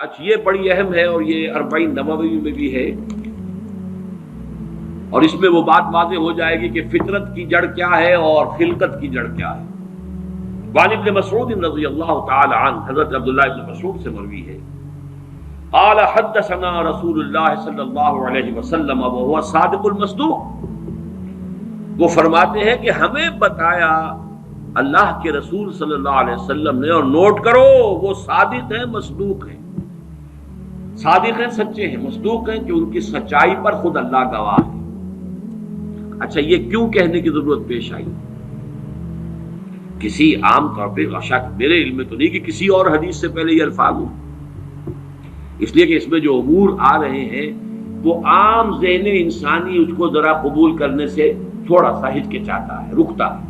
اچھا یہ بڑی اہم ہے اور یہ 40 نووی میں بھی ہے، اور اس میں وہ بات واضح ہو جائے گی کہ فطرت کی جڑ کیا ہے اور خلقت کی جڑ کیا ہے۔ وعن ابن مسعود رضی اللہ تعالی عنہ، حضرت عبداللہ ابن مسعود سے مروی ہے، قال حدثنا رسول اللہ صلی اللہ علیہ وسلم وهو الصادق المصدوق، وہ فرماتے ہیں کہ ہمیں بتایا اللہ کے رسول صلی اللہ علیہ وسلم نے، اور نوٹ کرو وہ صادق ہیں مصدوق ہیں، صادق ہیں سچے ہیں، مصدوق ہیں کہ ان کی سچائی پر خود اللہ گواہ ہے۔ اچھا یہ کیوں کہنے کی ضرورت پیش آئی؟ کسی عام طور پہ شک میرے علم میں تو نہیں کہ کسی اور حدیث سے پہلے یہ الفاظ ہوں، اس لیے کہ اس میں جو امور آ رہے ہیں وہ عام ذہن انسانی اس کو ذرا قبول کرنے سے تھوڑا سا ہچکچاتا ہے، رکتا ہے،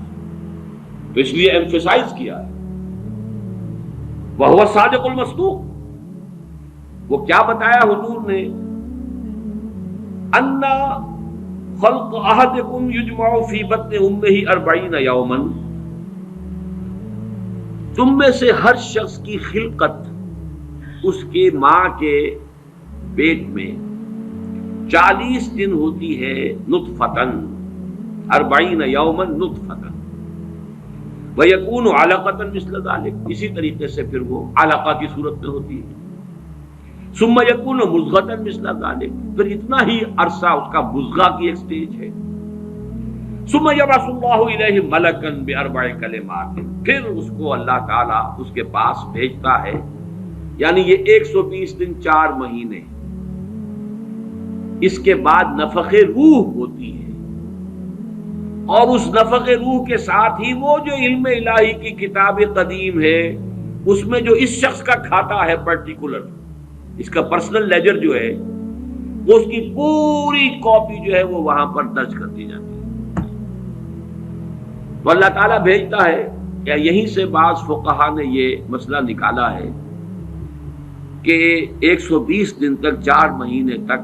تو اس لیے ایمفیسائز کیا ہے وَهُوَ الصَّادِقُ الْمَصْدُوقُ۔ وہ کیا بتایا حضور نے؟ اَنَّ خَلْقَ أَحَدِكُمْ يُجْمَعُ فِي بَطْنِ أُمِّهِ 40 يَوْمًا، تم میں سے ہر شخص کی خلقت اس کے ماں کے پیٹ میں 40 دن ہوتی ہے، نطفتن 40 یوما نطفتن، ویکون علقۃ مثل ذلک، اسی طریقے سے پھر وہ علقہ کی صورت میں ہوتی ہے، ثم یکون مضغۃ مثل ذلک، پھر اتنا ہی عرصہ اس کا مضغہ کی ایک سٹیج ہے، ثم یبعث اللہ الیہ ملکا باربع کلمات، پھر اس کو اللہ تعالیٰ اس کے پاس بھیجتا ہے، یعنی یہ 120 دن 4 مہینے، اس کے بعد نفخ روح ہوتی ہے، اور اس نفخ روح کے ساتھ ہی وہ جو علم الہی کی کتاب قدیم ہے اس میں جو اس شخص کا کھاتا ہے پرٹیکولر، اس کا پرسنل لیجر جو ہے، وہ اس کی پوری کاپی جو ہے وہ وہاں پر درج کر دی جاتی ہے، تو اللہ تعالیٰ بھیجتا ہے۔ کیا یہیں سے بعض فقہا نے یہ مسئلہ نکالا ہے کہ 120 دن تک 4 مہینے تک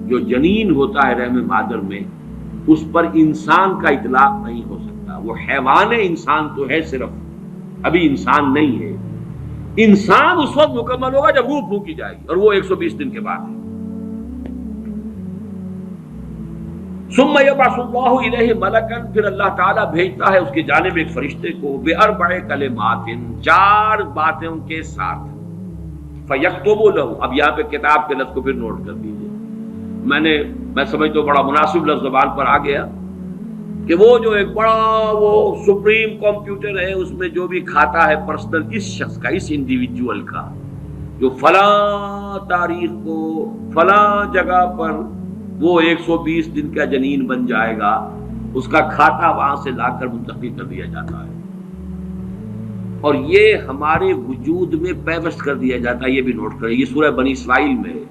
جو جنین ہوتا ہے رحم مادر میں، اس پر انسان کا اطلاق نہیں ہو سکتا، وہ حیوان انسان تو ہے صرف، ابھی انسان نہیں ہے، انسان اس وقت مکمل ہوگا جب روح پھونکی جائے گی، اور وہ 120 دن کے بعد ہے۔ ثم یبعث اللہ الیہ ملکا، پھر اللہ تعالیٰ بھیجتا ہے اس کی جانب ایک فرشتے کو، باربع کلمات، 4 باتوں کے ساتھ، فیکتب لہ، اب یہاں پہ کتاب کے لفظ کو پھر نوٹ کر دیجیے، میں سمجھتا ہوں بڑا مناسب لفظ زبان پر آ گیا کہ وہ جو ایک بڑا وہ سپریم کمپیوٹر ہے، اس میں جو بھی کھاتا ہے پرسنل اس شخص کا، اس انڈیویجول کا، جو فلاں تاریخ کو فلاں جگہ پر وہ 120 دن کا جنین بن جائے گا، اس کا کھاتا وہاں سے لا کر منتقل کر دیا جاتا ہے، اور یہ ہمارے وجود میں پیوست کر دیا جاتا ہے۔ یہ بھی نوٹ کریں، یہ سورہ بنی اسرائیل میں ہے،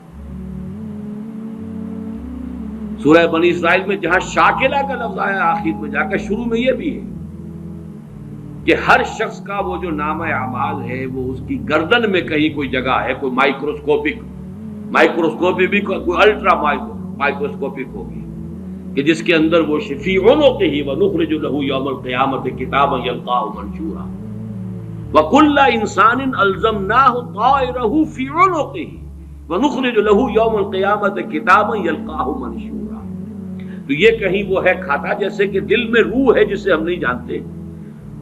سورہ بنی اسرائیل میں جہاں شاکلہ کا لفظ آیا آخر میں جا کر، شروع میں یہ بھی ہے کہ ہر شخص کا وہ جو نامہ اعمال ہے وہ اس کی گردن میں کہیں کوئی جگہ ہے، کوئی مائکروسکوپی بھی کوئی الٹرا مائکروسکوپک ہوگی، کہ جس کے اندر وہ فی عنقہ ونخرج لہ یوم القیامۃ کتابا یلقاہ منشورا وکل انسان الزمناہ طائرہ فی عنقہ ونخرج لہ یوم القیامۃ کتابا یلقاہ منشورا۔ تو یہ کہیں وہ ہے کھاتا، جیسے کہ دل میں روح ہے جسے ہم نہیں جانتے،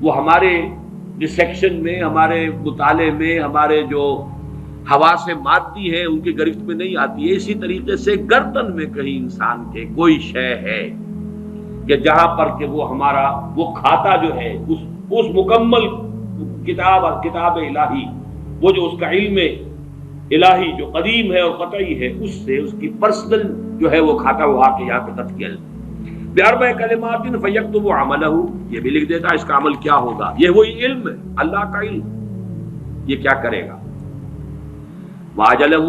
وہ ہمارے ڈسیکشن میں، ہمارے مطالعے میں، ہمارے جو حواس مادی ہے ان کی گرفت میں نہیں آتی ہے، اسی طریقے سے گردن میں کہیں انسان کے کوئی شے ہے کہ جہاں پر کہ وہ ہمارا وہ کھاتا جو ہے اس مکمل کتاب الہی، وہ جو اس کا علم الہی جو قدیم ہے اور قطعی ہے، اس سے اس کی پرسنل جو ہے وہ کھاتا وہ آ کے یہاں پہ خط کیا باربع کلمات فیکتب عملہ، یہ بھی لکھ دیتا ہے اس کا عمل کیا ہوگا، یہ وہی علم ہے، اللہ کا علم، یہ کیا کرے گا، واجلہ،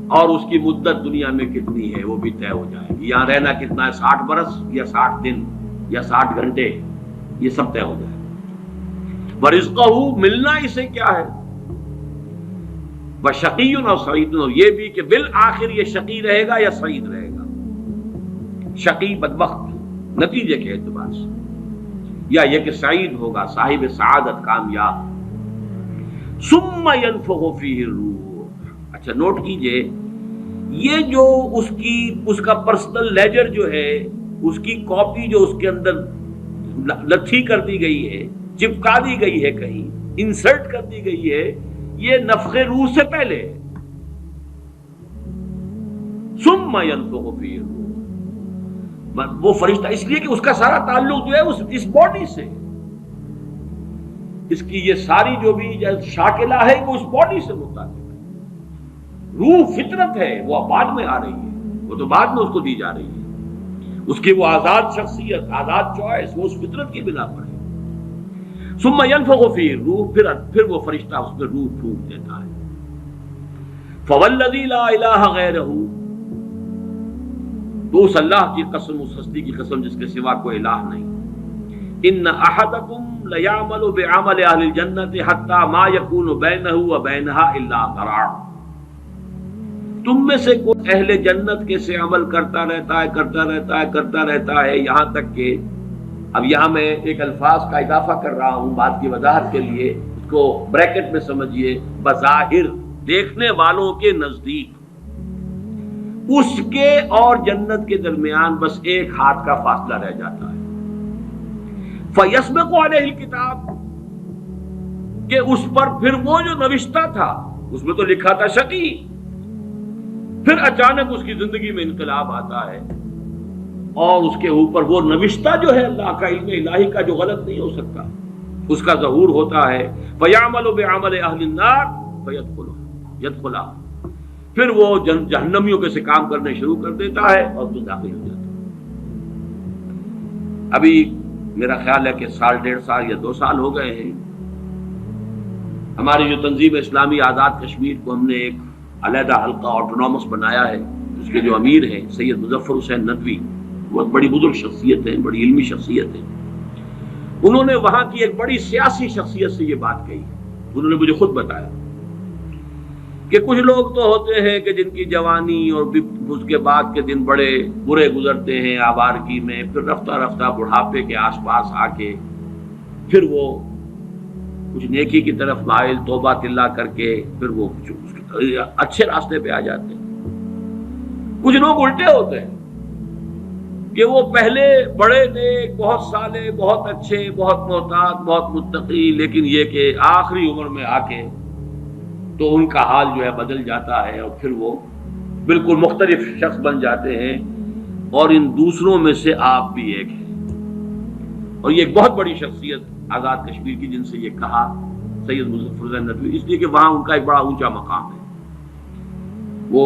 اور اس کی مدت دنیا میں کتنی ہے وہ بھی طے ہو جائے گی، یہاں رہنا کتنا ہے، 60 برس یا 60 دن یا 60 گھنٹے، یہ سب طے ہو جائے گا، ورزقہ، ملنا اسے کیا ہے، وشقی اور سعید، اور یہ بھی کہ بالآخر یہ شقی رہے گا یا سعید رہے گا، شقی بدبخت نتیجے کے اعتبار سے، یا یہ کہ سعید ہوگا صاحب سعادت کامیاب۔ ثم ينفخ فیہ الروح، اچھا نوٹ کیجئے، یہ جو اس کا پرسنل لیجر جو ہے، اس کی کاپی جو اس کے اندر لتھی کر دی گئی ہے، چپکا دی گئی ہے، کہیں انسرٹ کر دی گئی ہے، یہ نفخ روح سے پہلے ہے۔ ثم ينفخ فيه الروح، وہ فرشتہ اس لیے کہ اس کا سارا تعلق جو ہے اس باڈی سے، اس کی یہ ساری جو بھی شاکلہ ہے وہ اس باڈی سے متعلق ہے۔ روح فطرت ہے، وہ بعد میں آ رہی ہے، وہ تو بعد میں اس کو دی جا رہی ہے، اس کی وہ آزاد شخصیت، آزاد چوائس، وہ اس فطرت کی بنا پر ہے۔ ثم ينفخ فيه الروح، پھر وہ فرشتہ اس میں روح پھونک دیتا ہے۔ فوالذی لا الہ غیرہ، تو اس اللہ کی قسم، اس ہستی کی قسم جس کے سوا کوئی الہ نہیں، ان احدکم لیعمل بعمل اہل الجنۃ حتی ما یکون بینہ وبینہا الا ذراع، تم میں سے کوئی اہل جنت کے سے عمل کرتا رہتا ہے یہاں تک کہ، اب یہاں میں ایک الفاظ کا اضافہ کر رہا ہوں بات کی وضاحت کے لیے، اس کو بریکٹ میں سمجھیے، بظاہر دیکھنے والوں کے نزدیک اس کے اور جنت کے درمیان بس ایک ہاتھ کا فاصلہ رہ جاتا ہے۔ فَيَسْبِقُ عَلَيْهِ الْكِتَابُ، کہ اس پر پھر وہ جو نوشتہ تھا، اس میں تو لکھا تھا شقی، پھر اچانک اس کی زندگی میں انقلاب آتا ہے اور اس کے اوپر وہ نوشتہ جو ہے اللہ کا علم الہی کا جو غلط نہیں ہو سکتا، اس کا ظہور ہوتا ہے۔ فَيَعْمَلُ بِعَمَلِ أَهْلِ النَّارِ فَيَدْخُلُهَا، پھر وہ جہنمیوں کے سے کام کرنے شروع کر دیتا ہے اور تو داخل ہو جاتا ہے۔ ابھی میرا خیال ہے کہ سال 1.5 سال یا 2 سال ہو گئے ہیں، ہماری جو تنظیم اسلامی آزاد کشمیر کو ہم نے ایک علیحدہ حلقہ آٹونومس بنایا ہے، اس کے جو امیر ہیں سید مظفر حسین ندوی، بہت بڑی بزرگ شخصیت ہے، بڑی علمی شخصیت ہے، انہوں نے وہاں کی ایک بڑی سیاسی شخصیت سے یہ بات کہی۔ انہوں نے مجھے خود بتایا کہ کچھ لوگ تو ہوتے ہیں کہ جن کی جوانی اور اس کے بعد کے دن بڑے برے گزرتے ہیں آوارگی میں، پھر رفتہ رفتہ بڑھاپے کے آس پاس آ کے پھر وہ کچھ نیکی کی طرف مائل، توبہ تلا کر کے پھر وہ اچھے راستے پہ آ جاتے ہیں۔ کچھ لوگ الٹے ہوتے ہیں کہ وہ پہلے بڑے نیک، بہت صالح، بہت اچھے، بہت محتاط، بہت متقی، لیکن یہ کہ آخری عمر میں آ کے تو ان کا حال جو ہے بدل جاتا ہے اور پھر وہ بالکل مختلف شخص بن جاتے ہیں، اور ان دوسروں میں سے آپ بھی ایک ہیں۔ اور یہ ایک بہت بڑی شخصیت آزاد کشمیر کی، جن سے یہ کہا سید مظفر حسین ندوی، اس لیے کہ وہاں ان کا ایک بڑا اونچا مقام ہے، وہ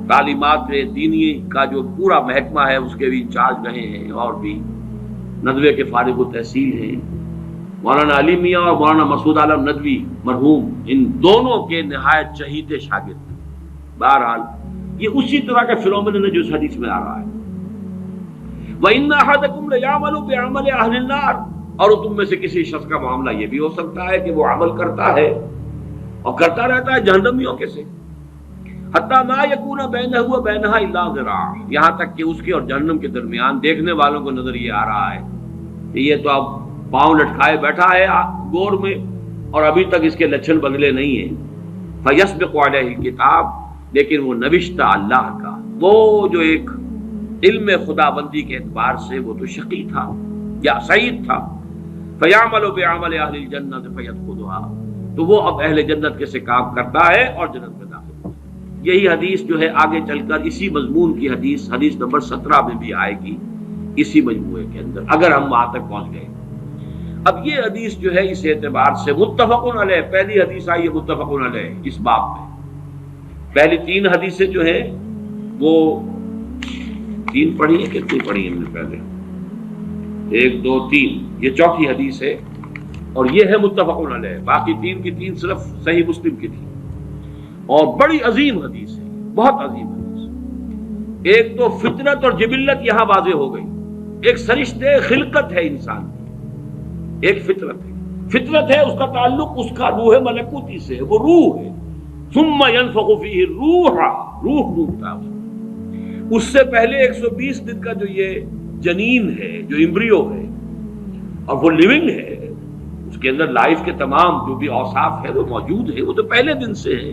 تعلیمات دینی کا جو پورا محکمہ ہے اس کے بھی انچارج رہے ہیں، اور بھی ندوے کے فارغ التحصیل ہیں۔ مولانا علی میاں اور مولانا مسعود عالم ندوی مرحوم، ان دونوں کے نہایت چہیتے شاگرد ہیں۔ بہرحال یہ اسی طرح کا فنومینن ہے جو اس حدیث میں آ رہا ہے۔ وَإِنَّ أَحَدَكُمْ لَيَعْمَلُ بِعَمَلِ أَهْلِ النَّارِ، اور تم میں سے کسی شخص کا معاملہ یہ بھی ہو سکتا ہے کہ وہ عمل کرتا ہے اور کرتا رہتا ہے جہنمیوں کے سے، حتیٰ ما یکون بینہ وبینہا الا ذراع، یہاں تک کہ اس کے اور جہنم کے درمیان دیکھنے والوں کو نظر یہ آ رہا ہے کہ یہ تو اب پاؤں لٹکائے بیٹھا ہے گور میں اور ابھی تک اس کے لچھن بدلے نہیں ہیں۔ فیسبق علیہ الکتاب، لیکن وہ نوشتہ اللہ کا، وہ جو ایک علم خدا بندی کے اعتبار سے وہ تو شقی تھا یا سعید تھا۔ فیعمل بعمل اہل الجنۃ فیدخلها، تو وہ اب اہل جنت کے سے کام کرتا ہے اور جنت میں داخل ہوتا ہے۔ یہی حدیث جو ہے آگے چل کر اسی مضمون کی حدیث نمبر 17 میں بھی آئے گی، اسی مجموعے کے اندر، اگر ہم وہاں تک پہنچ گئے۔ اب یہ حدیث جو ہے اس اعتبار سے متفق علیہ، پہلی حدیث آئی ہے متفق علیہ اس باب میں۔ پہلی 3 حدیثیں جو ہیں وہ 3 پڑھی ہیں، کتنی پڑھی ہیں ہم نے پہلے؟ 1 2 3، یہ چوتھی حدیث ہے اور یہ ہے متفق علیہ، باقی 3 کی 3 صرف صحیح مسلم کی تھی، اور بڑی عظیم حدیث ہے، بہت عظیم حدیث۔ ایک تو فطرت اور جبلت یہاں واضح ہو گئی، ایک سرشتے خلقت ہے انسان کی، ایک فطرت ہے، اس کا تعلق اس کا روح ملکوتی سے، وہ روح ہے۔ ثم ينفخ فيه الروح، روح ڈوبتا ہے اس سے پہلے 120 دن کا جو یہ جنین ہے، جو امبریو ہے اور وہ لیونگ ہے، اس کے اندر لائف کے تمام جو بھی اوصاف ہے وہ موجود ہے، وہ تو پہلے دن سے ہے۔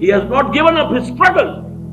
he has not given up his struggle,